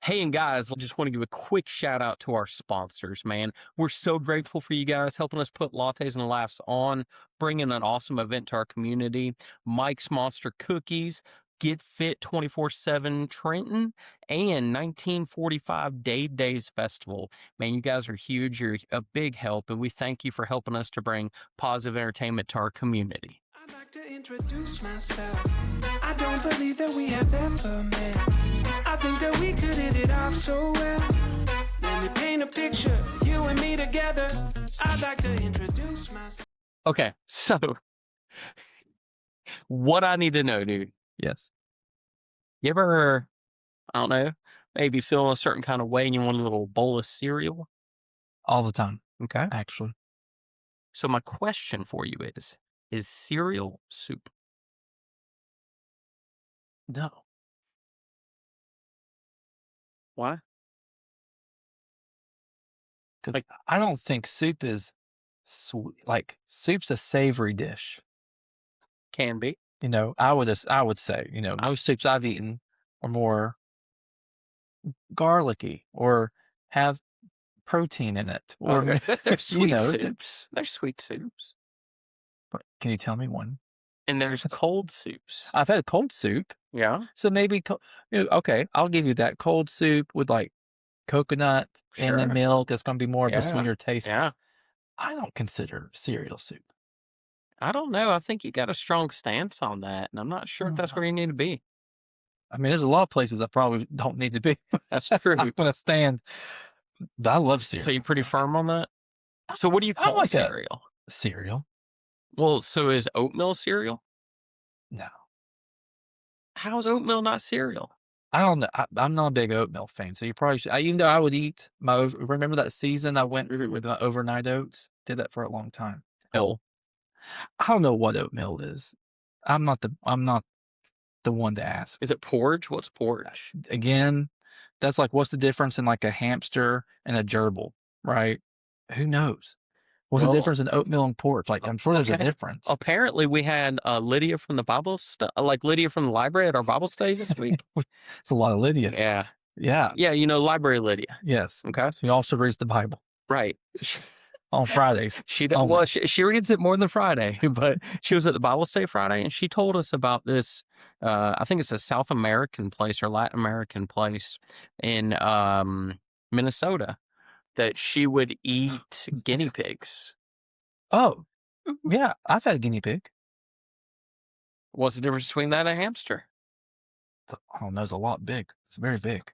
Hey, and guys, I just want to give a quick shout out to our sponsors, man. We're so grateful for you guys helping us put lattes and laughs on, bringing an awesome event to our community. Mike's Monster Cookies, Get Fit 24/7 Trenton, and 1945 Dade Days Festival. Man, you guys are huge. You're a big help, and we thank you for helping us to bring positive entertainment to our community. I'd like to introduce myself. I don't believe that we have ever met. I think that we could hit it off so well. Let me paint a picture, you and me together. I'd like to introduce myself. Okay, so what I need to know, dude. Yes. You ever, I don't know, maybe feel a certain kind of way and you want a little bowl of cereal? All the time, Okay. actually. So my question for you is cereal soup? No. Why? Because Like- I don't think soup is sweet. Like, soup's a savory dish. Can be. I would say, most soups I've eaten are more garlicky or have protein in it. Or, There's sweet know, soups. There's sweet soups. can you tell me one? And there's cold soups. I've had cold soup. Yeah. So maybe, okay, I'll give you that cold soup with like coconut and then Sure. milk. It's going to be more of a Yeah. sweeter taste. Yeah. I don't consider cereal soup. I don't know. I think you got a strong stance on that. And I'm not sure if that's where you need to be. I mean, there's a lot of places I probably don't need to be. That's true. I'm going to stand. But I love cereal. So you're pretty firm on that? So what do you I call like a- cereal? Cereal? Well, so is oatmeal cereal? No. How is oatmeal not cereal? I don't know. I'm not a big oatmeal fan. So you probably should. Even though I would eat remember that season I went with my overnight oats? Did that for a long time. Oh. I don't know what oatmeal is. I'm not the one to ask. Is it porridge? What's porridge? Again, that's like, what's the difference in like a hamster and a gerbil, right? Who knows? What's the Well, difference in oatmeal and porridge? Like, I'm sure there's a okay. difference. Apparently, we had Lydia from the Lydia from the library at our Bible study this week. It's a lot of Lydias. Yeah. Yeah. Yeah, library Lydia. Yes. Okay. She also reads the Bible Right. on Fridays. She does. Oh, Well, she reads it more than Friday, but she was at the Bible study Friday, and she told us about this. I think it's a South American place or Latin American place in Minnesota that she would eat guinea pigs. Oh, yeah. I've had guinea pig. What's the difference between that and a hamster? Oh, no, it's a lot big. It's very big.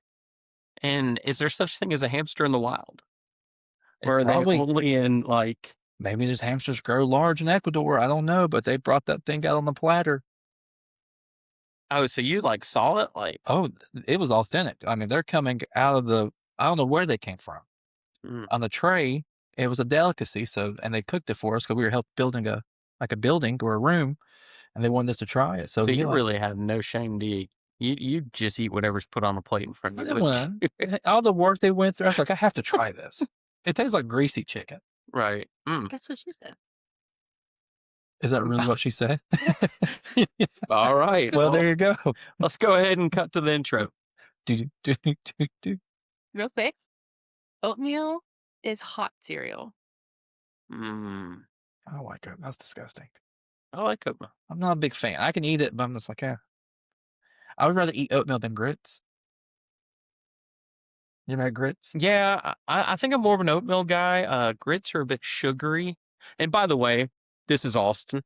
And is there such thing as a hamster in the wild? It Or are they probably- only in like? Maybe those hamsters grow large in Ecuador. I don't know, but they brought that thing out on the platter. Oh, so you like saw it like? Oh, it was authentic. I mean, they're coming out of I don't know where they came from. Mm. On the tray, it was a delicacy. So, and they cooked it for us because we were helping building a building or a room, and they wanted us to try it. So, So yeah, you really have no shame to eat. You just eat whatever's put on a plate in front I of didn't you. wanna- all the work they went through, I was like, I have to try this. It tastes like greasy chicken. Right. Mm. That's what she said. Is that really what she said? All right. Well, there you go. Let's go ahead and cut to the intro. Do. Real quick, oatmeal is hot cereal. Mm. I don't like it. That's disgusting. I like oatmeal. I'm not a big fan. I can eat it, but I'm just like, yeah. I would rather eat oatmeal than grits. You ever had grits? Yeah, I think I'm more of an oatmeal guy. Grits are a bit sugary. And by the way, this is Austin,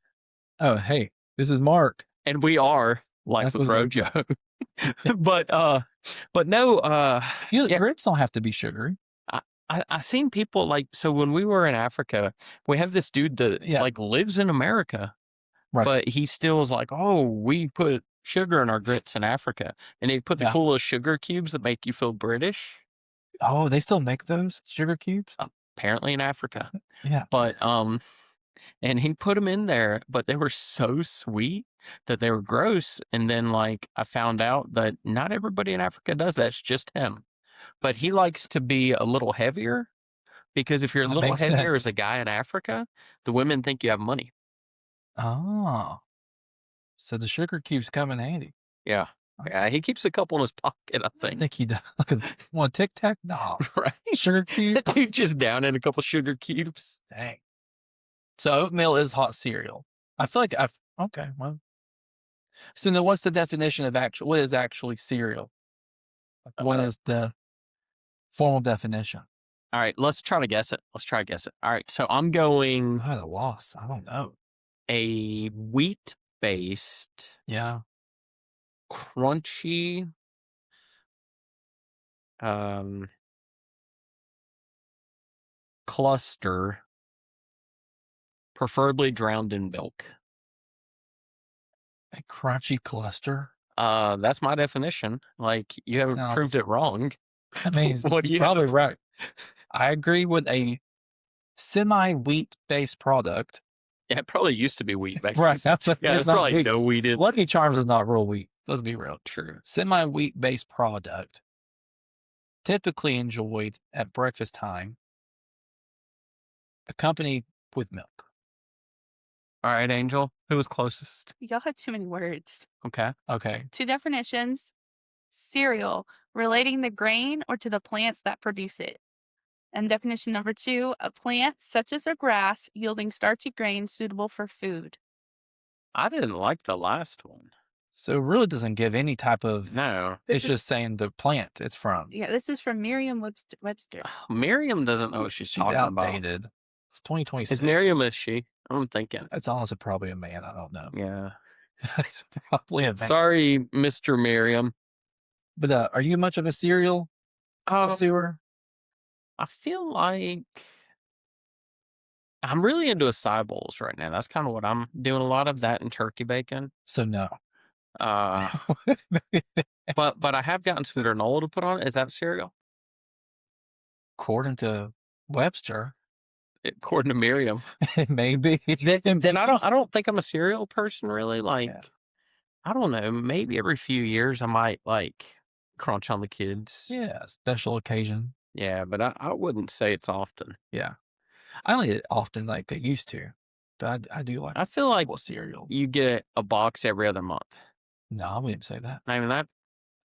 Oh, hey, this is Mark. and we are like That's the what- Rojo. but no, yeah. Grits don't have to be sugary. I seen people like, so when we were in Africa, we have this dude that Yeah. like lives in America, Right. but he still is like, oh, we put sugar in our grits in Africa, and they put the Yeah. cool little sugar cubes that make you feel British. Oh, they still make those sugar cubes? Apparently in Africa, Yeah. but and he put them in there, but they were so sweet that they were gross. And then like I found out that not everybody in Africa does that. It's just him, but he likes to be a little heavier because if you're a That little makes heavier as a sense. guy in Africa, the women think you have money. Oh. So the sugar cubes come in handy. Yeah. Yeah, he keeps a couple in his pocket, I I think. think he does. Want Tic Tac? No. Right? Sugar cube? That dude just down in a couple sugar cubes. Dang. So oatmeal is hot cereal. I feel like okay, well. So then what's the definition of what is actually cereal? What is the formal definition? All right, let's try to guess it. All right, so I'm going I'm at a loss. I don't know. a wheat-based, Yeah. crunchy, cluster, preferably drowned in milk. A crunchy cluster? That's my definition. Like, you haven't proved it wrong. I mean, What do you're you probably have? right. I agree with a semi-wheat based product. Yeah, it probably used to be wheat back Right. then. That's what, Yeah, it's there's not probably wheat. no wheat in. Lucky Charms is not real wheat. Let's be real. True. Semi-wheat based product, typically enjoyed at breakfast time, accompanied with milk. All right, Angel, who was closest? Y'all had too many words. Okay. Okay. 2 definitions. Cereal, relating the grain or to the plants that produce it. And definition number 2, a plant such as a grass yielding starchy grain suitable for food. I didn't like the last one. So it really doesn't give any type of. No. It's just saying the plant it's from. Yeah, this is from Merriam-Webster. Miriam doesn't know what she's She's talking about. outdated. It's 2026. Is Miriam a she? I'm thinking. It's honestly probably a man. I don't know. Yeah. It's probably a man. Sorry, Mr. Miriam. But are you much of a cereal connoisseur? I feel like I'm really into acai bowls right now. That's kind of what I'm doing, a lot of that and turkey bacon. So no. But I have gotten some granola to put on it. Is that cereal? According to Webster, According to Miriam. maybe. Then I don't think I'm a cereal person really. Like, Yeah. I don't know. Maybe every few years I might like crunch on the kids. Yeah, special occasion. Yeah, but I wouldn't say it's often. Yeah. I don't eat it often like they used to, but I do like I feel like cereal. you get a box every other month. No, I wouldn't say that. Not even that?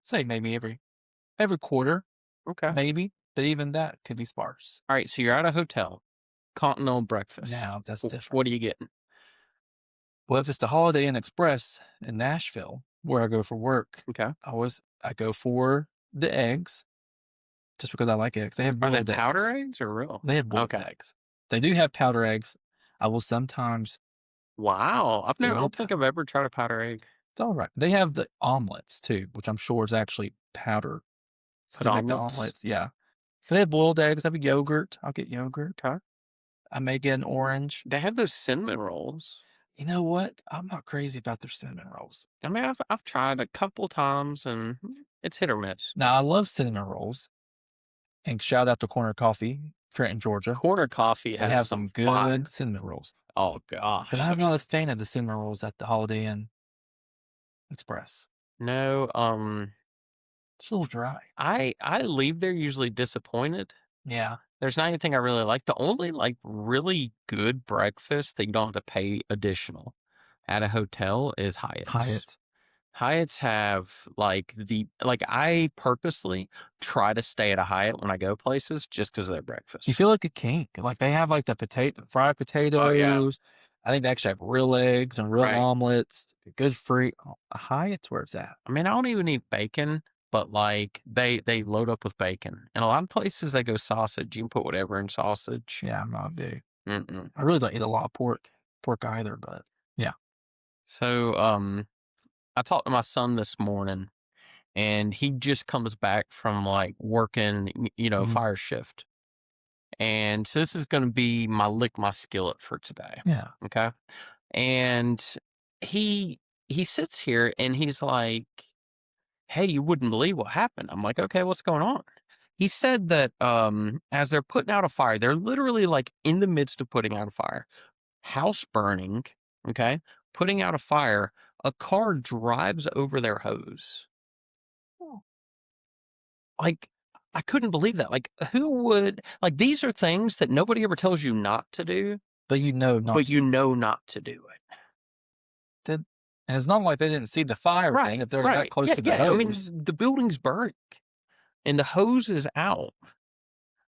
Say maybe every quarter, Okay. maybe, but even that could be sparse. All right, so you're at a hotel, continental breakfast. Now that's different. What are you getting? Well, if it's the Holiday Inn Express in Nashville, where I go for work, Okay. I go for the eggs, just because I like eggs. They have Are boiled they powder eggs. eggs or real? They have boiled Okay. eggs. They do have powder eggs. I will sometimes. Wow. I Do don't think I've ever tried a powder egg. It's all right. They have the omelets too, which I'm sure is actually powder. Put to make the omelets? omelets. Yeah. If they have boiled eggs, I have yogurt. I'll get yogurt. Okay. I may get an orange. They have those cinnamon rolls. You know what? I'm not crazy about their cinnamon rolls. I mean, I've tried a couple times and it's hit or miss. Now I love cinnamon rolls. And shout out to Corner Coffee, Trenton, Georgia. Corner Coffee They has have some good fire. cinnamon rolls. Oh gosh. But I'm not a fan of the cinnamon rolls at the Holiday Inn Express. No, It's a little dry. I leave there usually disappointed. Yeah. There's not anything I really like. The only like really good breakfast that you don't have to pay additional at a hotel is Hyatt's. Hyatts have I purposely try to stay at a Hyatt when I go places just because of their breakfast. You feel like a king. Like they have like the fried potatoes. Oh, yeah. I think they actually have real eggs and real Right. omelets. Good free. Hyatt's where it's at. I mean, I don't even eat bacon, but like they load up with bacon. And a lot of places they go sausage. You can put whatever in sausage. Yeah, I'm not big. Mm-mm. I really don't eat a lot of pork either, but yeah. So, I talked to my son this morning and he just comes back from like working, Mhm. fire shift. And so this is going to be my lick my skillet for today. Yeah. Okay. And he sits here and he's like, "Hey, you wouldn't believe what happened." I'm like, "Okay, what's going on?" He said that as they're putting out a fire, they're literally like in the midst of putting out a fire, house burning, okay, putting out a fire, a car drives over their hose. Oh. Like, I couldn't believe that. Like, who would, like, these are things that nobody ever tells you not to do, But you know not but to. you know not to do it. And And it's not like they didn't see the fire thing if they're that close Yeah, to the yeah. I mean, hose. the building's burning and the hose is out.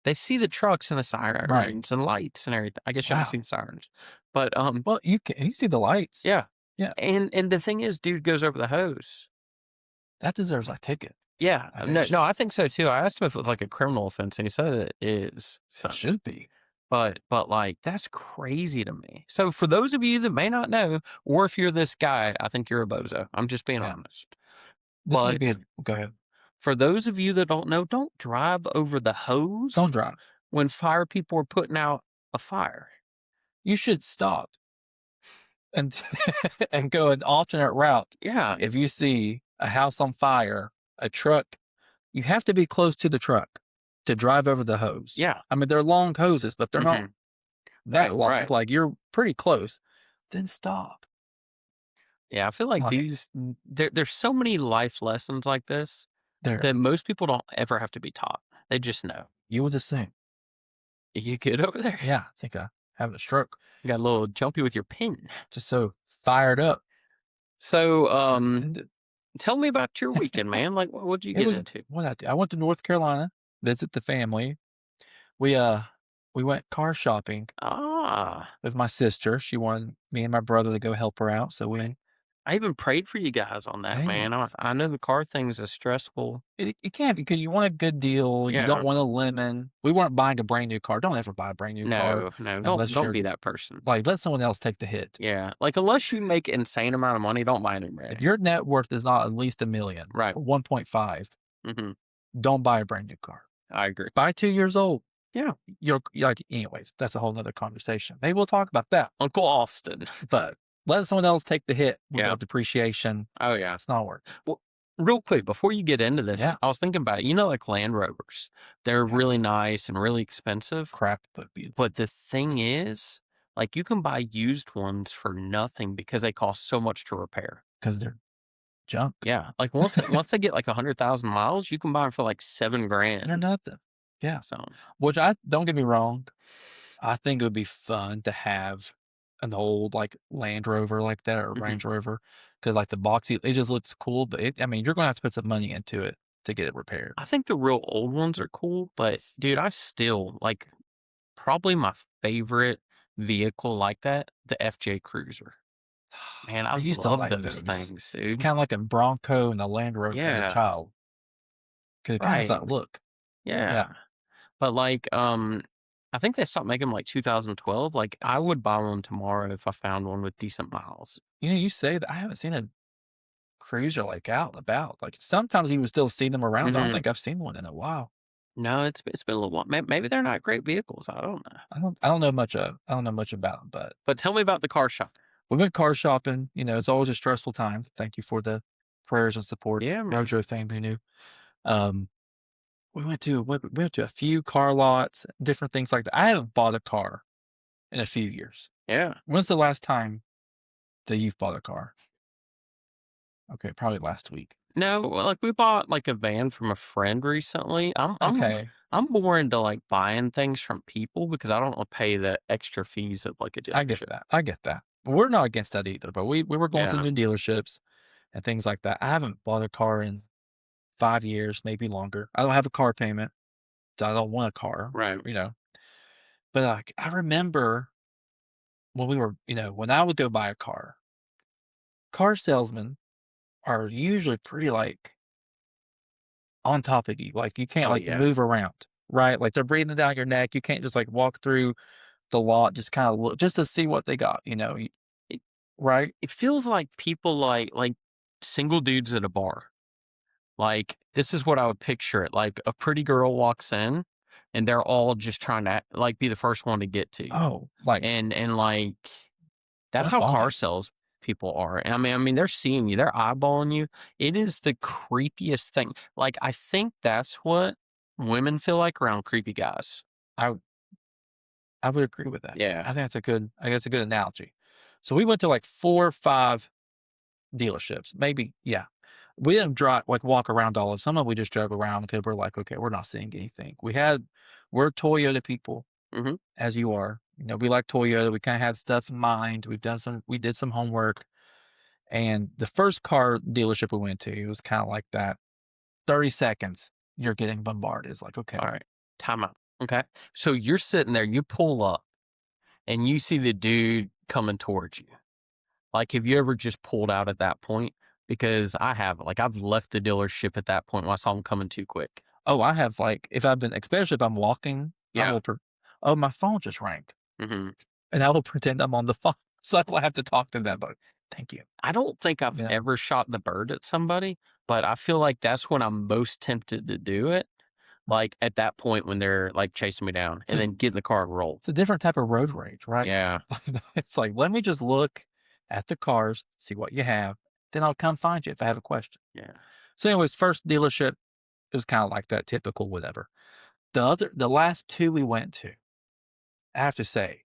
They see the trucks and the sirens and lights and everything. I guess you haven't Wow. seen sirens, but Well, you see the lights. yeah. Yeah. And the thing is, dude goes over the hose. That deserves a ticket. Yeah, I no, guess no, I think so too. I asked him if it was like a criminal offense, and he said it is. So, it should be. but like that's crazy to me. So for those of you that may not know, or if you're this guy, I think you're a bozo. I'm just being Yeah. honest. This may But be go ahead. for those of you that don't know, don't drive over the hose Don't drive. when fire people are putting out a fire. You should stop and and go an alternate route. Yeah, If you see a house on fire, a truck, you have to be close to the truck to drive over the hose. yeah. I mean, they're long hoses, but they're not Mhm. that long. Right. Like you're pretty close. Then stop. Yeah, I feel like Like there's so many life lessons like this there, that most people don't ever have to be taught. They just know. you would assume. You good over there? Yeah, I think I'm having a stroke. You got a little jumpy with your pen. Just so fired up. So, And tell me about your weekend, man. Like, what'd you it get was into? what I did. I went to North Carolina, visit the family. We went car shopping Ah, with my sister. She wanted me and my brother to go help her out. So I even prayed for you guys on that, hey, man. I know the car thing's a stressful. it can't because you want a good deal. You Yeah, don't want a lemon. We weren't buying a brand new car. Don't ever buy a brand new car no, unless don't you're be that person. like let someone else take the hit. Yeah, like unless you make insane amount of money, don't buy a new If brand. your net worth is not at least $1 million Right. or 1.5, Hmm. don't buy a brand new car. I agree. Buy 2 years old. Yeah, You're like, anyways, that's a whole nother conversation. Maybe we'll talk about that. Uncle Austin. But let someone else take the hit with Yeah. that depreciation. Oh yeah. It's not worth it. Well, real quick before you get into this, Yeah. I was thinking about it. You know, like Land Rovers, they're Yes. really nice and really expensive. Crap, but beautiful. But the thing is, like, you can buy used ones for nothing because they cost so much to repair. Because they're junk. Yeah, like once they get like 100,000 miles, you can buy them for like $7,000. They're nothing. Yeah. So Which don't get me wrong. I think it would be fun to have an old like Land Rover like that or Mhm. Range Rover. Because like the boxy, it just looks cool. But I mean, you're going to have to put some money into it to get it repaired. I think the real old ones are cool, but dude, I still like probably my favorite vehicle like that, the FJ Cruiser. Man, I used to love like those those. things, It's dude. kind of like a Bronco and a Land Rover as Yeah. a child. Because it kind of has Right. that look. Yeah. But like, I think they stopped making them like 2012. Like, I would buy one tomorrow if I found one with decent miles. You know, you say that I haven't seen a cruiser like out and about. Like sometimes you would still see them around. I don't Mhm. think I've seen one in a while. No, it's been a little while. Maybe they're not great vehicles. I don't know. I don't know much about them, but But tell me about the car shop. we went car shopping. You know, it's always a stressful time. Thank you for the prayers and support. Yeah, man. Mojo fame who knew. Um, we went to a few car lots, different things like that. I haven't bought a car in a few years. Yeah. When's the last time that you've bought a car? Okay, probably last week. No, well, like we bought like a van from a friend recently. Okay, I'm more into like buying things from people because I don't want to pay the extra fees of like a I get dealership. that. I get that. We're not against that either, but we were going to Yeah. new dealerships and things like that. I haven't bought a car in 5 years, maybe longer. I don't have a car payment, so I don't want a car, Right. you know. But like, I remember when when I would go buy a car salesmen are usually pretty like on top of you. Like you can't Oh like yeah. move around, right? Like they're breathing down your neck. You can't just like walk through the lot, just kind of look just to see what they got, It, right? it feels like people like single dudes at a bar. Like this is what I would picture it. Like a pretty girl walks in and they're all just trying to like be the first one to get to you. Oh, like And like that's jump how on car it. sales people are. And I mean, they're seeing you, they're eyeballing you. It is the creepiest thing. Like, I think that's what women feel like around creepy guys. I I would agree with that. I Yeah. think I guess a good analogy. So we went to like 4 or 5 dealerships, maybe, yeah. We didn't walk around all of some of them. We just drove around because we're like, okay, we're not seeing anything. We're Toyota people, Hmm. as you are. We like Toyota. We kind of had stuff in mind. We did some homework, And the first car dealership we went to, it was kind of like that. 30 seconds, you're getting bombarded. It's like, okay. All right. Time out. Okay. So you're sitting there, you pull up and you see the dude coming towards you. Like, have you ever just pulled out at that point? Because I haven't. Like, I've left the dealership at that point when I saw him coming too quick. Oh, I have, like, especially if I'm walking, I will, oh, my phone just rang. Mm-hmm. And I will pretend I'm on the phone. So I don't have to talk to them, but thank you. I don't think I've ever shot the bird at somebody, but I feel like that's when I'm most tempted to do it. Like at that point when they're like chasing me down and then get in the car and roll. It's a different type of road rage, right? Yeah. It's like, let me just look at the cars, see what you have. Then I'll come find you if I have a question. Yeah. So anyways, first dealership, it was kind of like that typical whatever. The last two we went to, I have to say,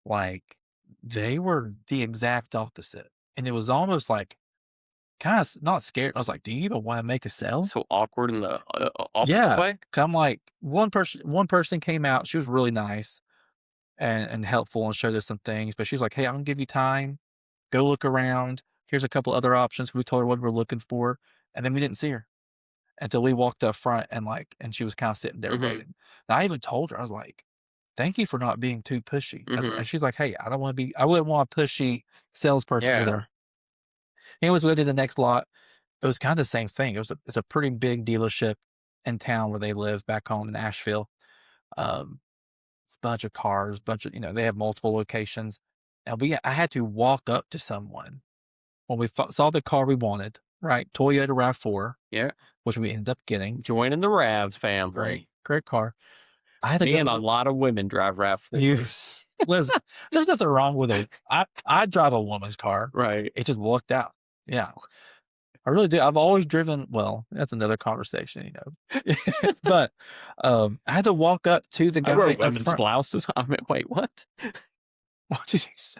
like, they were the exact opposite. And it was almost like kind of not scared. I was like, do you even want to make a sale? So awkward in the opposite way? I'm like, one person came out. She was really nice and helpful and showed us some things. But she's like, hey, I'm going to give you time. Go look around. Here's a couple other options. We told her what we're looking for. And then we didn't see her until we walked up front and she was kind of sitting there waiting. And I even told her, I was like, thank you for not being too pushy. And she's like, hey, I wouldn't want a pushy salesperson either. Anyways, we went to the next lot. It was kind of the same thing. It's a pretty big dealership in town where they live back home in Asheville. Bunch of cars, they have multiple locations. And I had to walk up to someone when we saw the car we wanted, right? Toyota RAV4. Yeah. Which we ended up getting. Joining the RAVs family. Great car. I had to Me and a lot of women drive RAV4s. Listen, there's nothing wrong with it. I drive a woman's car. Right. It just worked out. Yeah. I really do. I've always driven, well, that's another conversation, But I had to walk up to the guy. I wear women's blouses. I mean, wait, what? What did you say?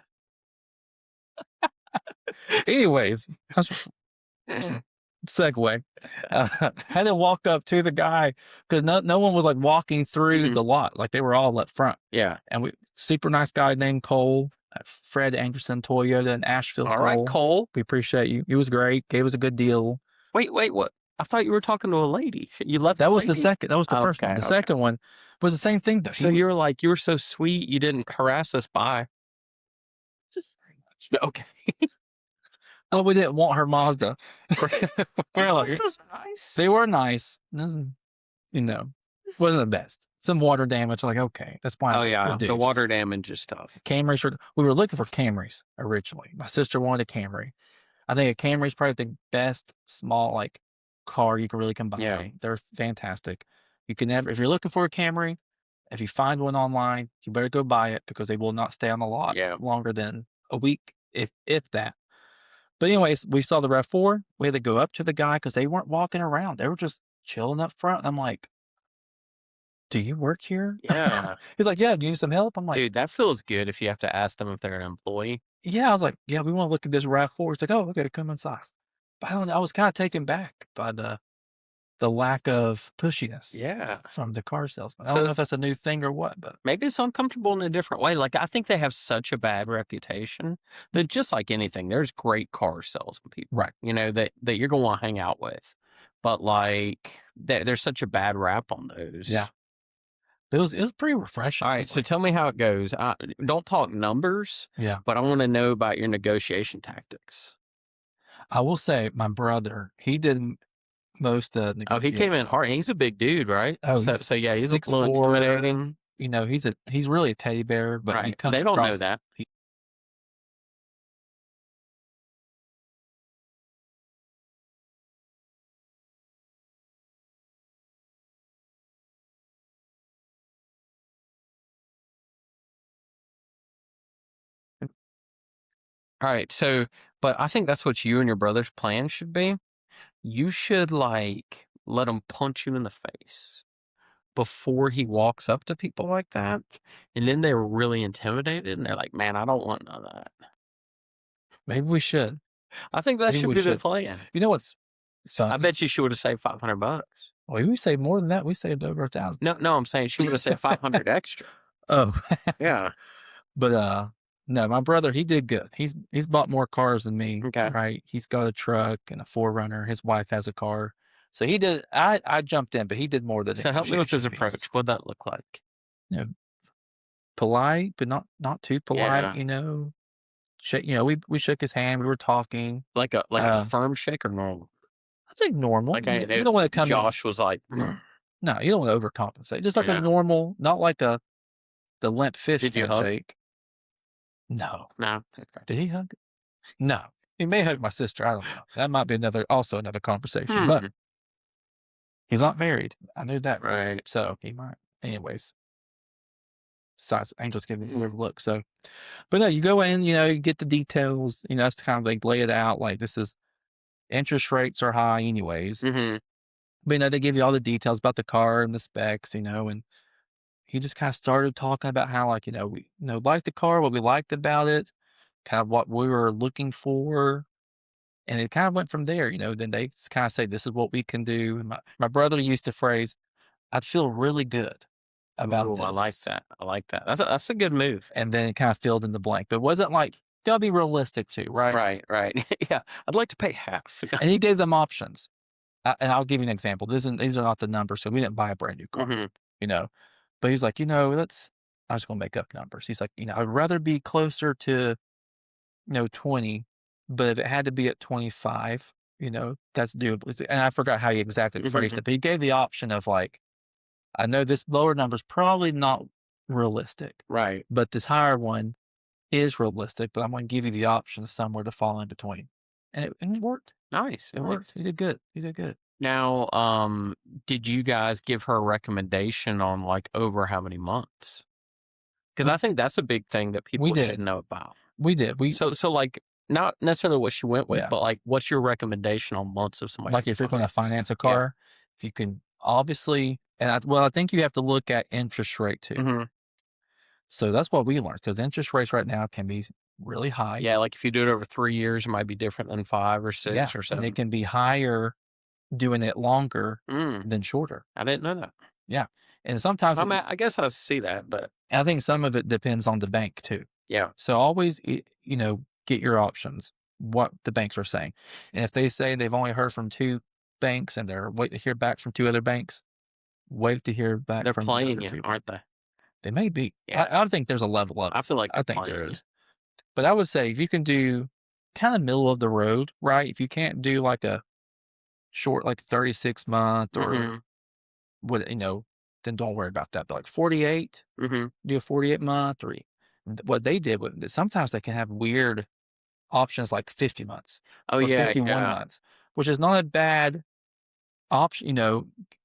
Anyways, segue. Had to walk up to the guy because no one was like walking through the lot. Like they were all up front. Yeah. And super nice guy named Cole, Fred Anderson Toyota in Asheville. All right, Cole. We appreciate you. He was great. Gave us a good deal. Wait, what? I thought you were talking to a lady. You left. That was the second. That was the first one. The second one was the same thing though. So you were so sweet. You didn't harass us by. Just very much. Okay. Well, we didn't want her Mazda. Mazda's nice. They were nice. Wasn't the best. Some water damage. Like, okay, that's why. Oh yeah, the water damage is tough. Camrys. We were looking for Camrys originally. My sister wanted a Camry. I think a Camry is probably the best small car you can really buy. Yeah. They're fantastic. You can never, if you're looking for a Camry, if you find one online, you better go buy it because they will not stay on the lot longer than a week, if that. But anyways, we saw the RAV4. We had to go up to the guy because they weren't walking around. They were just chilling up front. And I'm like, do you work here? Yeah. He's like, yeah, do you need some help? I'm like, dude, that feels good if you have to ask them if they're an employee. Yeah, I was like, yeah, we want to look at this RAV4. It's like, oh, okay, come inside. But I don't know. I was kind of taken back by the lack of pushiness from the car salesman. I don't know if that's a new thing or what, but maybe it's uncomfortable in a different way. Like, I think they have such a bad reputation that just like anything, there's great car salesman people, right? That you're going to want to hang out with. But there's such a bad rap on those. Yeah. It was pretty refreshing. All right, so tell me how it goes. Don't talk numbers. Yeah. But I want to know about your negotiation tactics. I will say my brother, he did most of the negotiations. Oh, he came in hard. He's a big dude, right? Oh, so yeah, he's 6'4", a little intimidating. He's really a teddy bear, but he comes they don't know that. All right, but I think that's what you and your brother's plan should be. You should let him punch you in the face before he walks up to people like that, and then they're really intimidated, and they're like, "Man, I don't want none of that." Maybe we should. I think that should be the plan. You know what's funny? I bet you she would have saved $500. Well, we saved more than that. We saved over 1,000. No, I'm saying she would have saved 500 extra. Oh, yeah. But No, my brother, he did good. He's bought more cars than me, Okay. right? He's got a truck and a 4Runner. His wife has a car. So he did I jumped in, but he did more of the So help me with his negotiation piece. approach. What'd that look like? You know, polite, but not too polite, Yeah. we shook his hand, we were talking. Like a Uh, firm shake or normal? I think normal. Like You if don't wanna come in. Josh was like, No, you don't wanna overcompensate. Just like a yeah. normal, not like the limp fish Did you hug? handshake. No. No. Okay. Did he hug? No. He may hug my sister, I don't know. That might be another conversation, but Hmm. he's not married. I knew that. Right. So he might. Anyways. Besides, Angel's giving me a weird look. So, but no, you go in, you get the details, that's kind of like lay it out. Like this is interest rates are high anyways. Mm-hmm. But they give you all the details about the car and the specs, and he just kind of started talking about how like, we liked the car, what we liked about it, kind of what we were looking for. And it kind of went from there, then they kind of say, this is what we can do. And my brother used the phrase, I'd feel really good about Ooh, this. I like that. I like that. That's a good move. And then it kind of filled in the blank. But it wasn't like, gotta be realistic too, right? Right. Right. Yeah. I'd like to pay half. And he gave them options. And I'll give you an example. These are not the numbers. So we didn't buy a brand new car, Mhm. But he's like, I'm just going to make up numbers. He's like, I'd rather be closer to, 20, but if it had to be at 25, that's doable. And I forgot how he exactly phrased Mhm. it, but he gave the option of like, I know this lower number is probably not realistic, Right. but this higher one is realistic, but I'm going to give you the option of somewhere to fall in between. And it worked. Nice. It Nice. worked. He did good. He did good. Now, did you guys give her a recommendation on like over how many months? Because I think that's a big thing that people should did. know about. We did. So like not necessarily what she went with, Yeah. but like what's your recommendation on months of somebody? Like if you're going to finance a car, if you can obviously, I think you have to look at interest rate too. Hmm. So that's what we learned because interest rates right now can be really high. Yeah, like if you do it over 3 years, it might be different than 5 or 6 or And 7. it can be higher doing it longer than shorter. I didn't know that. Yeah. And sometimes I guess I see that, but I think some of it depends on the bank too. yeah. So always, get your options, what the banks are saying. And if they say they've only heard from 2 banks and they're waiting to hear back from 2 other banks, wait to hear back They're from the playing other you, 2. aren't they? They may be. Yeah. I think there's a level of it. I feel like I they're think there playing you. is. But I would say if you can do kind of middle of the road, right? If you can't do like a short, like 36 month or Mhm. what, then don't worry about that. But like 48, Mhm. do a 48 month or what they did with sometimes they can have weird options like 50 months Oh, or yeah, 51 yeah. months, which is not a bad option,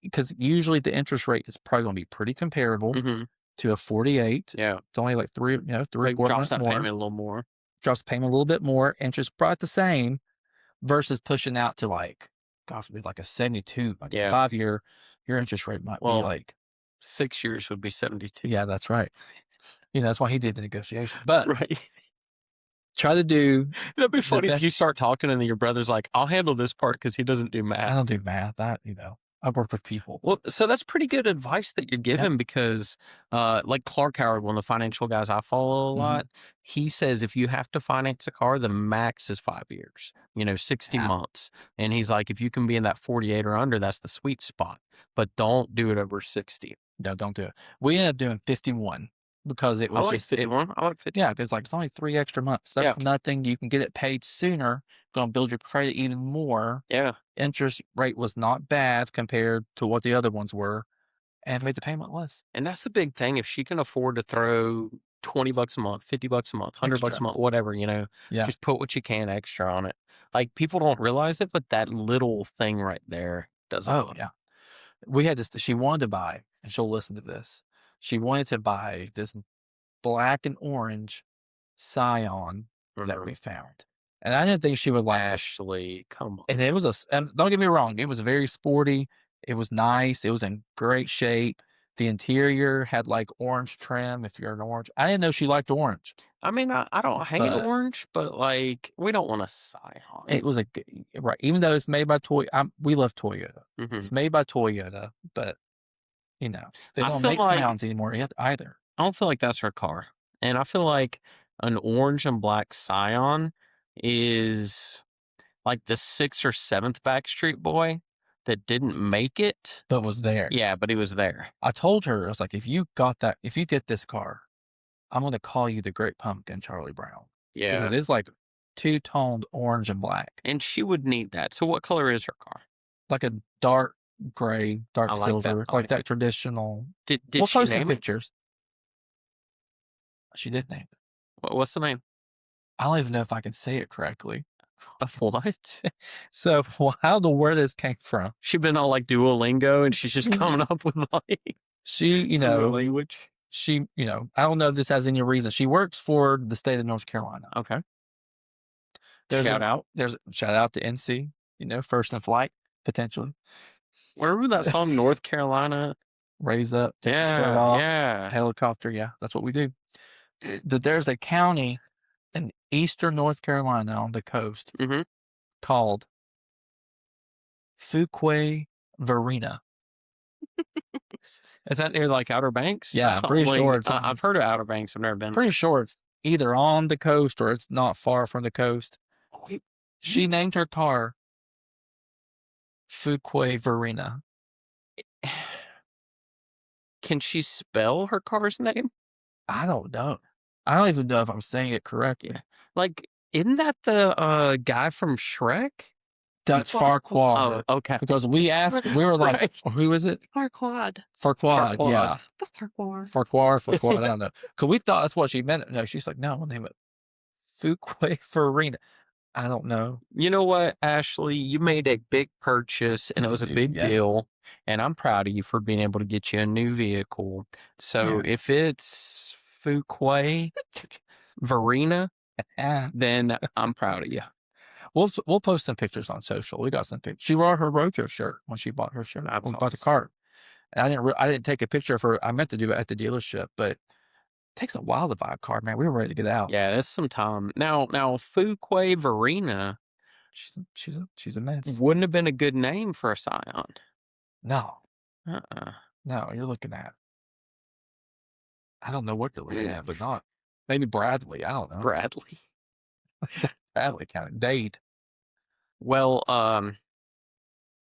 because usually the interest rate is probably going to be pretty comparable Mhm. to a 48. Yeah. It's only like 3 or Like 4 drops months that more. payment a little more. Drops the payment a little bit more, interest probably the same versus pushing out to like, gosh, it'd be like a 72, like Yeah. a 5-year, your interest rate might be Well, like, 6 years would be 72. yeah, that's right. That's why he did the negotiation. But Right. try to do, That'd be funny if best- you start talking and then your brother's like, "I'll handle this part because he doesn't do I math." don't do math. I work with people. Well, so that's pretty good advice that you're giving because, like Clark Howard, one of the financial guys I follow a Mhm. lot, he says if you have to finance a car, the max is 5 years, 60 Yeah. months. And he's like, if you can be in that 48 or under, that's the sweet spot, but don't do it over 60. No, don't do it. We ended up doing 51 because it I was like just, 51. I like 50. yeah, because like it's only 3 extra months. That's nothing. You can get it paid sooner. Going to build your credit even more. Yeah. Interest rate was not bad compared to what the other ones were, and made the payment less. And that's the big thing. If she can afford to throw $20 a month, $50 a month, $100 a Extra. month, whatever, Yeah. just put what you can extra on it. Like people don't realize it, but that little thing right there does a Oh lot. yeah. We had this. She wanted to buy, and she'll listen to this. She wanted to buy this black and orange Scion that Mhm. we found, and I didn't think she would like it. Ashley, come on. And it was and don't get me wrong, it was very sporty. It was nice. It was in great shape. The interior had like orange trim. If you're an orange, I didn't know she liked orange. I mean, I don't hate But- orange, but like we don't want a Scion. It was right, even though it's made by we love Toyota. Mhm. It's made by Toyota, but they I don't feel make like- Scions anymore either. I don't feel like that's her car. And I feel like an orange and black Scion is like the 6th or 7th Backstreet Boy that didn't make it. But was there. Yeah, but he was there. I told her, I was like, if you get this car, I'm going to call you the Great Pumpkin, Charlie Brown. Yeah. Because it's like two-toned orange and black. And she would need that. So what color is her car? Like a dark gray, dark I like silver, that. I like like that traditional. Did We'll she post some name it? pictures. She did name it. What's the name? I don't even know if I can say it correctly. Of what? So where this came from? She's been on like Duolingo and she's just coming up with like She, some new language. she, I don't know if this has any reason. She works for the state of North Carolina. Okay. Shout out to NC, first in flight, potentially. Remember that song North Carolina? Raise up, take your shirt off, Yeah. helicopter. Yeah, that's what we do. There's a county in eastern North Carolina on the coast Mhm. called Fuquay Varina. Is that near like Outer Banks? Yeah, That's I'm the pretty only- sure it's I've heard of Outer Banks. I've never been. Pretty sure it's either on the coast or it's not far from the coast. Wait, She named her car Fuquay Varina. can she spell her car's name? I don't know. I don't even know if I'm saying it correctly. Yeah. Like, isn't that the guy from Shrek? That's Farquaad. Farquaad. Oh, okay. Because we asked, we were like, Right. who is it? Farquaad. Farquaad. Yeah. Farquaad. Farquaad. I don't know. Because we thought that's what she meant. No, she's like, no, we'll name it Fuquay Farina. I don't know. You know what, Ashley? You made a big purchase and it was a big Yeah. deal. And I'm proud of you for being able to get you a new vehicle. So if it's Fuquay Varina, Ah. then I'm proud of you. We'll post some pictures on social. We got some pictures. She wore her Rojo shirt when she bought her shirt. That's when we bought the awesome. car. And I didn't take a picture of her. I meant to do it at the dealership, but it takes a while to buy a car, man. We were ready to get out. Yeah, there's some time. Now Fuquay Varina She's a mess. wouldn't have been a good name for a Scion. No, Uh-uh. no, you're looking at. I don't know what you're looking at, but not maybe Bradley. I don't know. Bradley. Bradley County. Dade. Well,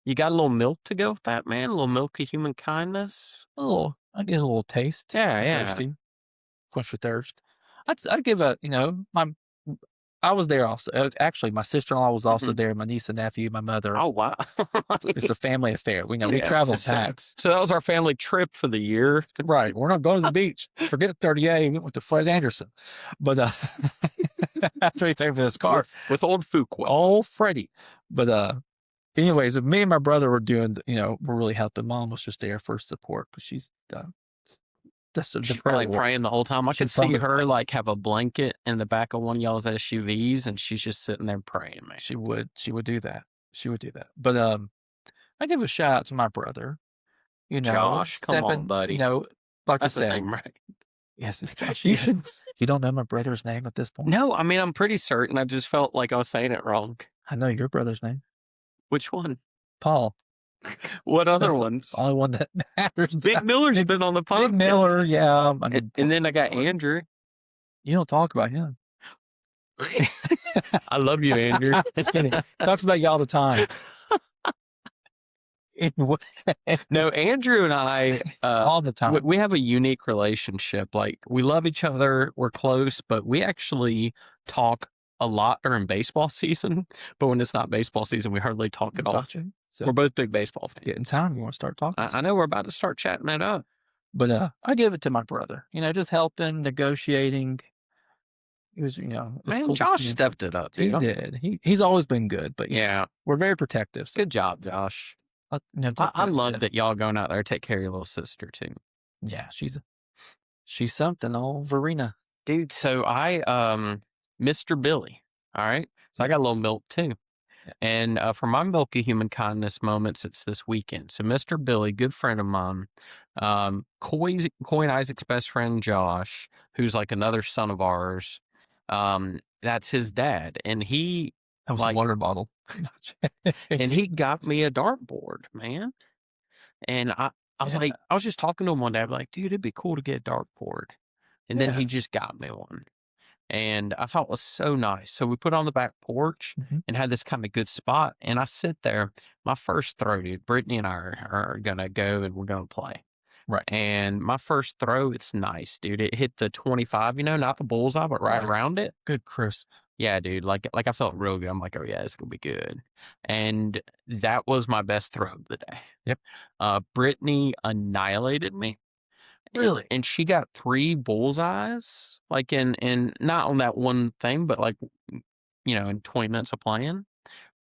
you got a little milk to go with that, man? A little milk of human kindness? I get a little taste. Yeah, I'm yeah. thirsty. Quench your thirst. I'd give I was there also. Actually, my sister-in-law was also there. My niece and nephew, my mother. Oh, wow. It's a family affair. We Yeah, travel so- packs. So that was our family trip for the year. Right. We're not going to the beach. Forget 38. We went to Fred Anderson. But after he paid for this car, With old Fuquay. old Freddie. But anyways, me and my brother were doing, we're really helping. Mom was just there for support because she's She's probably praying the whole time. I could She's see probably her praying. like have a blanket in the back of one of y'all's SUVs and she's just sitting there praying, man. She would do that. She would do that. But I give a shout out to my brother. Josh, come on, buddy. Like That's I the said, name, right? yes, Josh. You don't know my brother's name at this point? No, I mean, I'm pretty certain. I just felt like I was saying it wrong. I know your brother's name. Which one? Paul. What other That's ones? The only one that matters. Big Miller's been on the podcast. Big Miller, yeah. And then I got Andrew. You don't talk about him. I love you, Andrew. Just kidding. Talks about you all the time. No, Andrew and I, all the time. we have a unique relationship. Like, we love each other. We're close, but we actually talk a lot during baseball season. But when it's not baseball season, we hardly talk at all. Gotcha. So We're both big baseball fans. getting time. You want to start talking? I know we're about to start chatting that up. But I give it to my brother. Just helping, negotiating. He was, it's Man, cool to Josh see him. stepped it up. He Dude. did. He's always been good, but Yeah. we're very protective. So, Good job, Josh. take I that love step. that y'all going out there to take care of your little sister, too. Yeah, she's something. Old Verena. Dude, so I, Mr. Billy, all right? So I got a little milk, too. Yeah. And for my milky human kindness moments, it's this weekend. So Mr. Billy, good friend of mine, Coy and Isaac's best friend, Josh, who's like another son of ours, that's his dad. And he That was Like- a water bottle. and he got me a dartboard, man. And I was Yeah. like, I was just talking to him one day. I'm like, dude, it'd be cool to get a dartboard. And then Yeah. he just got me one. and I thought it was so nice. So we put it on the back porch Mhm. and had this kind of good spot. And I sit there, my first throw, dude. Brittany and I are gonna go and we're gonna play. Right. And my first throw, it's nice, dude. It hit the 25, not the bullseye, but right Right. around it. Good crisp. Yeah, dude. Like I felt real good. I'm like, oh yeah, it's gonna be good. And that was my best throw of the day. Yep. Brittany annihilated me. Really? And she got 3 bullseyes, like in not on that one thing, but like in 20 minutes of playing.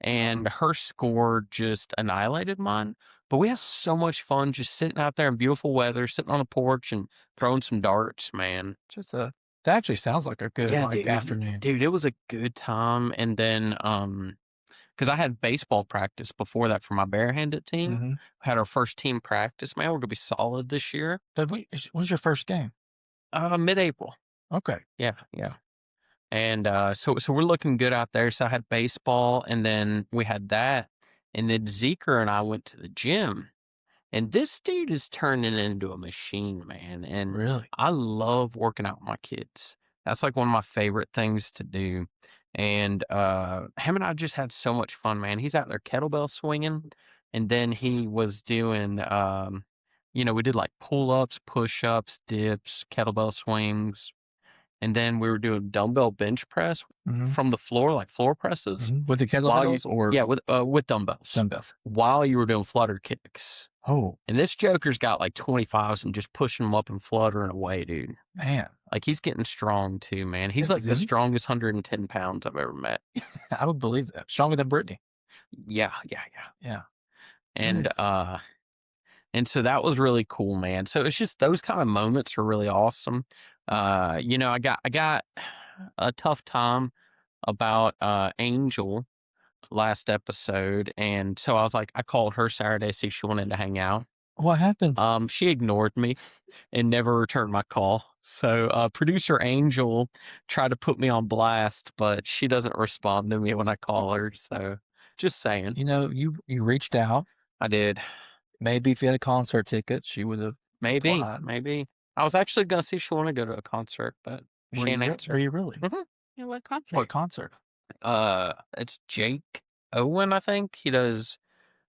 And her score just annihilated mine. But we had so much fun just sitting out there in beautiful weather, sitting on the porch and throwing some darts, man. Just that actually sounds like a good Yeah, dude. afternoon. Dude, it was a good time. And then because I had baseball practice before that for my barehanded team. Mm-hmm. Had our first team practice, man. We're gonna be solid this year. But when's your first game? Mid-April. Okay. Yeah. And so we're looking good out there. So I had baseball, and then we had that, and then Zeker and I went to the gym, and this dude is turning into a machine, man. And Really? I love working out with my kids. That's like one of my favorite things to do. And him and I just had so much fun, man. He's out there kettlebell swinging, and then he was doing, we did like pull ups, push ups, dips, kettlebell swings. And then we were doing dumbbell bench press Mhm. from the floor, like floor presses. Mhm. With the While you, kettlebells or yeah, with dumbbells. dumbbells? While you were doing flutter kicks. Oh, And this Joker's got like 25s and just pushing them up and fluttering away, dude. man. Like he's getting strong too, man. He's Is like the he? strongest 110 pounds I've ever met. I would believe that. Stronger than Brittany. Yeah. Yeah. And Nice. and so that was really cool, man. So it's just those kind of moments are really awesome. I got a tough time about Angel last episode, and so I was like, I called her Saturday, see if she wanted to hang out. What happened? She ignored me and never returned my call. So producer Angel tried to put me on blast, but she doesn't respond to me when I call her. So just saying, You reached out. I did. Maybe if you had a concert ticket, she would have Maybe. applied. I was actually gonna see if she wanted to go to a concert, but she Were ain't you, answered. are you really? Mhm. Yeah, what concert? What concert? It's Jake Owen, I think. He does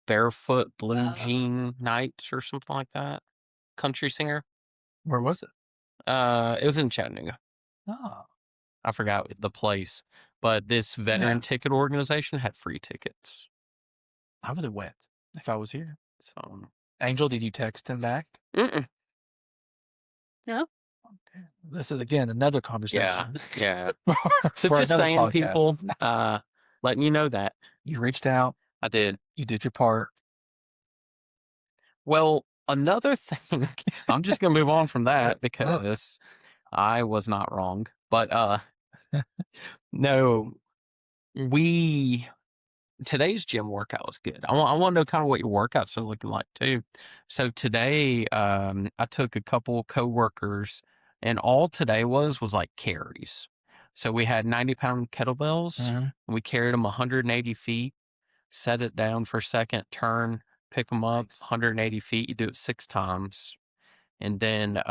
Barefoot Blue Jean Nights or something like that. Country singer. Where was it? It was in Chattanooga. Oh, I forgot the place, but this veteran ticket organization had free tickets. I would have went if I was here. So, Angel, did you text him back? mm-mm. No. This is again another conversation. yeah. for So just another saying, podcast. people, letting you know that You reached out. I did. You did your part. Well, another thing, I'm just gonna move on from that because I was not wrong. But no, today's gym workout was good. I want to know kind of what your workouts are looking like too. So today, I took a couple coworkers, and all today was like carries. So we had 90-pound kettlebells. Mhm. And we carried them 180 feet, set it down for a second, turn, pick them up, Nice. 180 feet. You do it 6 times. And then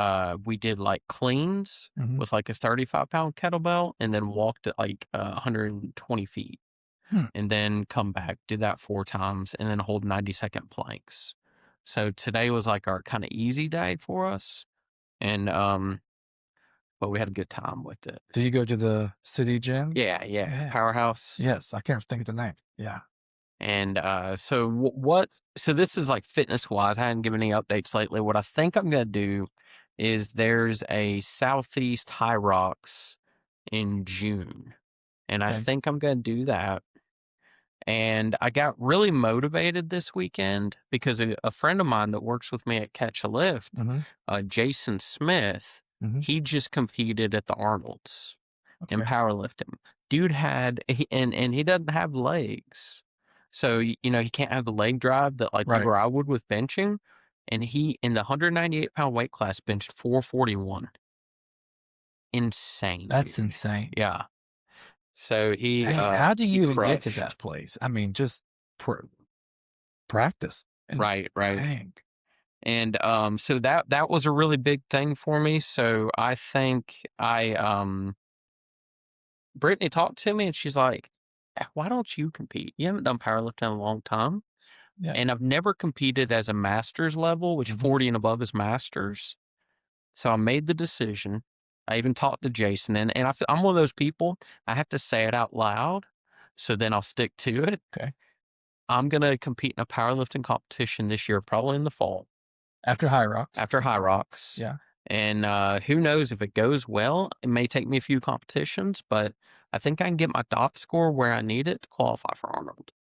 we did like cleans Mhm. with like a 35-pound kettlebell, and then walked at like 120 feet. And then come back, do that 4 times, and then hold 90-second planks. So today was like our kind of easy day for us. And but we had a good time with it. Did you go to the city gym? Yeah. Powerhouse. Yes, I can't think of the name. Yeah. And so this is like fitness wise. I hadn't given any updates lately. What I think I'm gonna do is there's a Southeast High Rocks in June. And I Okay. think I'm gonna do that. And I got really motivated this weekend because a friend of mine that works with me at Catch a Lift, Mhm. Jason Smith, Mhm. he just competed at the Arnold's in Okay. powerlifting. Dude and he doesn't have legs. So, he can't have the leg drive that like Right. you or I would with benching. And he, in the 198-pound weight class, benched 441. Insane. That's dude. insane. Yeah. So he, Hey, how do you he even get to crushed. that place? I mean, just practice. And Right. dang. And so that was a really big thing for me. So I think Brittany talked to me and she's like, why don't you compete? You haven't done powerlifting in a long time. Yeah. And I've never competed as a master's level, which 40 and above is masters. So I made the decision. I even talked to Jason, and I'm one of those people, I have to say it out loud, so then I'll stick to it. Okay. I'm going to compete in a powerlifting competition this year, probably in the fall. After High Rocks. After High Rocks. Yeah. And who knows if it goes well, it may take me a few competitions, but I think I can get my DOT score where I need it to qualify for Arnold.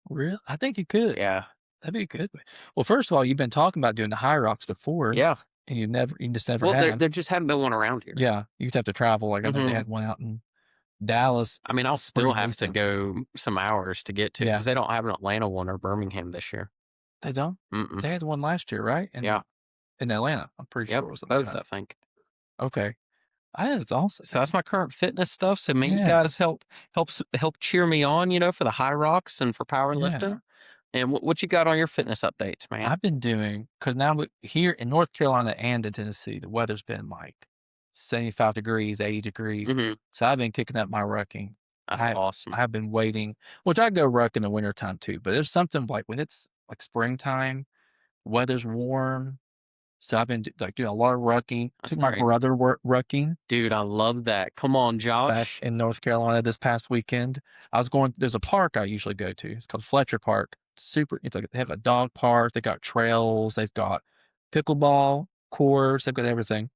Really? I think you could. Yeah. That'd be good. Well, first of all, you've been talking about doing the High Rocks before. Yeah. And you just never Well, had. there just haven't been one around here. Yeah. You'd have to travel. Like I think they had one out in Dallas. I mean, I'll still have to recent. go some hours to get to because they don't have an Atlanta one or Birmingham this year. They don't? Mm-mm. They had one last year, right? Yeah. In Atlanta. I'm pretty sure it was both, I think. Okay. I think it's awesome. So that's my current fitness stuff. So man, you guys help cheer me on, for the High Rocks and for powerlifting. Yeah. And what you got on your fitness updates, man? I've been doing, because now here in North Carolina and in Tennessee, the weather's been like 75 degrees, 80 degrees. So I've been kicking up my rucking. That's awesome. I've been waiting, which I go ruck in the wintertime too, but there's something like when it's like springtime, weather's warm. So I've been doing a lot of rucking. Took my brother rucking. Dude, I love that. Come on, Josh. Back in North Carolina this past weekend. There's a park I usually go to. It's called Fletcher Park. It's like they have a dog park. They got trails. They've got pickleball course. They've got everything.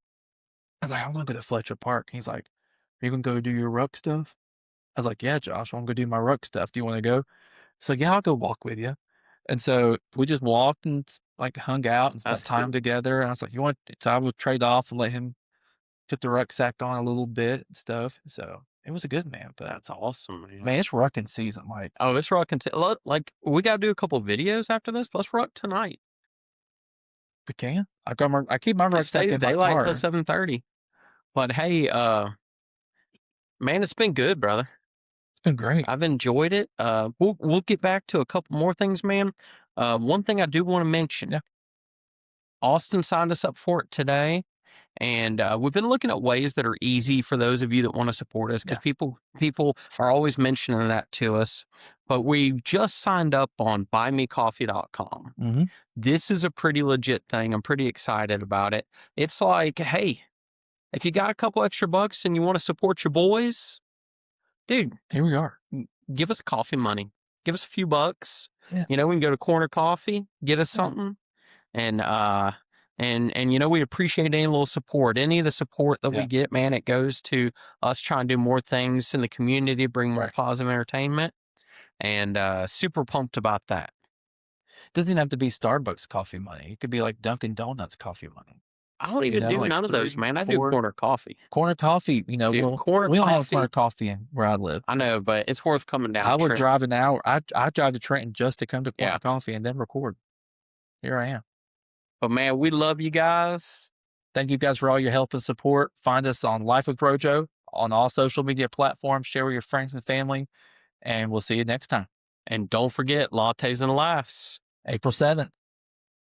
I was like, I want to go to Fletcher Park. He's like, are you going to go do your ruck stuff? I was like, yeah, Josh, I want to go do my ruck stuff. Do you want to go? He's like, yeah, I'll go walk with you. And so we just walked and like hung out and spent time together. And I was like, so I would trade off and let him put the rucksack on a little bit and stuff. So it was a good man. But that's awesome, man. Man, it's rucking season. Like, oh, it's rucking season. Like, we got to do a couple videos after this. Let's ruck tonight. We can. I keep my rucksack in my daylight car. till 7:30. But hey, man, it's been good, brother. It's been great. I've enjoyed it. We'll get back to a couple more things, man. One thing I do want to mention. Yeah. Austin signed us up for it today. And we've been looking at ways that are easy for those of you that want to support us because people are always mentioning that to us. But we just signed up on buymecoffee.com. This is a pretty legit thing. I'm pretty excited about it. It's like, hey, if you got a couple extra bucks and you want to support your boys, dude, here we are. Give us coffee money. Give us a few bucks. Yeah. We can go to Corner Coffee, get us something. And we appreciate any little support. Any of the support that we get, man, it goes to us trying to do more things in the community, bring more positive entertainment, and super pumped about that. Doesn't even have to be Starbucks coffee money. It could be like Dunkin' Donuts coffee money. I don't even do none of those, man. I do Corner Coffee. Corner Coffee, we don't have Corner Coffee where I live. I know, but it's worth coming down. I would drive an hour. I drive to Trenton just to come to Corner Coffee and then record. Here I am. But man, we love you guys. Thank you guys for all your help and support. Find us on Life with Brojo on all social media platforms. Share with your friends and family. And we'll see you next time. And don't forget, Lattes and Laughs. April 7th.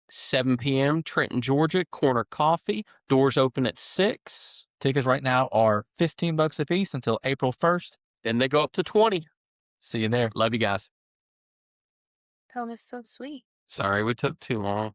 7 p.m., Trenton, Georgia, Corner Coffee. Doors open at 6. Tickets right now are $15 a piece until April 1st. Then they go up to 20. See you there. Love you guys. That was so sweet. Sorry, we took too long.